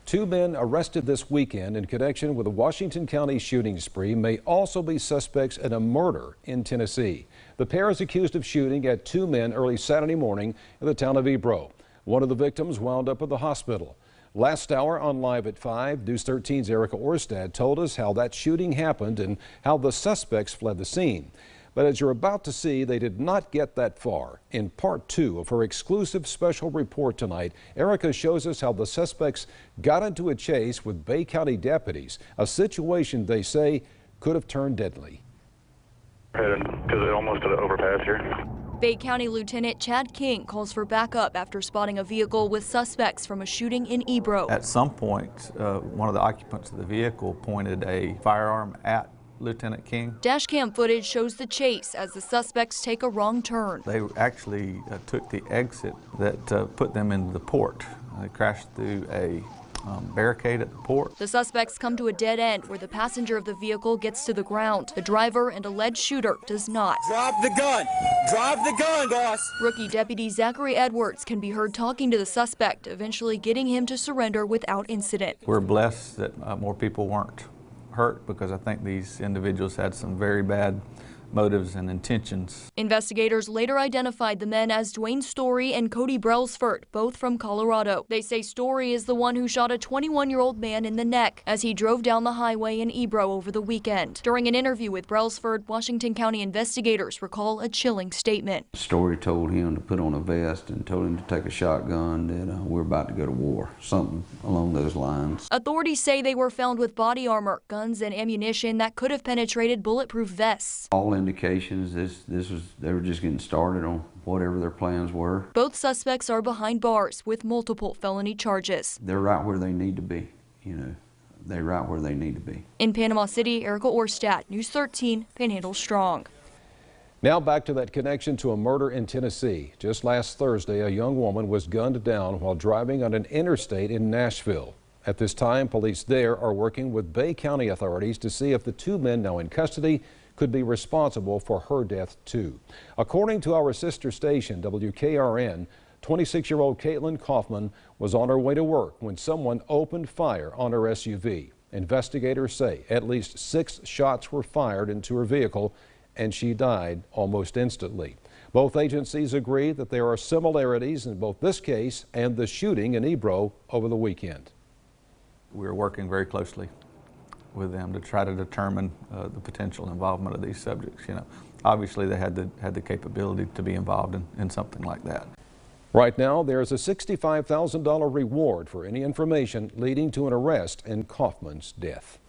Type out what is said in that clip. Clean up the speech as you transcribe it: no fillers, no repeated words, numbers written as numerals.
Two men arrested this weekend in connection with a Washington County shooting spree may also be suspects in a murder in Tennessee. The pair is accused of shooting at two men early Saturday morning in the town of Ebro. One of the victims wound up at the hospital. Last hour on Live at 5, News 13's Erica Orstad told us how that shooting happened and how the suspects fled the scene. But as you're about to see, they did not get that far. In part 2 of her exclusive special report tonight, Erica shows us how the suspects got into a chase with Bay County deputies, a situation they say could have turned deadly. Heading to the almost to the overpass here. Bay County Lieutenant Chad King calls for backup after spotting a vehicle with suspects from a shooting in Ebro. At some point, one of the occupants of the vehicle pointed a firearm at Lieutenant King. Dashcam footage shows the chase as the suspects take a wrong turn. They actually took the exit that put them into the port. They crashed through a barricade at the port. The suspects come to a dead end where the passenger of the vehicle gets to the ground. The driver and alleged shooter does not. Drop the gun! Drop the gun, boss! Rookie Deputy Zachary Edwards can be heard talking to the suspect, eventually getting him to surrender without incident. We're blessed that more people weren't hurt because I think these individuals had some very bad motives and intentions. Investigators later identified the men as Dwayne Story and Cody Brailsford, both from Colorado. They say Story is the one who shot a 21-year-old man in the neck as he drove down the highway in Ebro over the weekend. During an interview with Brailsford, Washington County investigators recall a chilling statement. Story told him to put on a vest and told him to take a shotgun, that we're about to go to war, something along those lines. Authorities say they were found with body armor, guns, and ammunition that could have penetrated bulletproof vests. All indications they were just getting started on whatever their plans were. Both suspects are behind bars with multiple felony charges. They're right where they need to be, they're right where they need to be. In Panama City, Erica Orstad, News 13, Panhandle Strong. Now back to that connection to a murder in Tennessee. Just last Thursday, a young woman was gunned down while driving on an interstate in Nashville. At this time, police there are working with Bay County authorities to see if the two men now in custody could be responsible for her death too. According to our sister station, WKRN, 26-year-old Caitlin Kaufman was on her way to work when someone opened fire on her SUV. Investigators say at least 6 shots were fired into her vehicle and she died almost instantly. Both agencies agree that there are similarities in both this case and the shooting in Ebro over the weekend. We're working very closely with them to try to determine the potential involvement of these subjects. Obviously they had the capability to be involved in something like that. Right now, there's a $65,000 reward for any information leading to an arrest in Kaufman's death.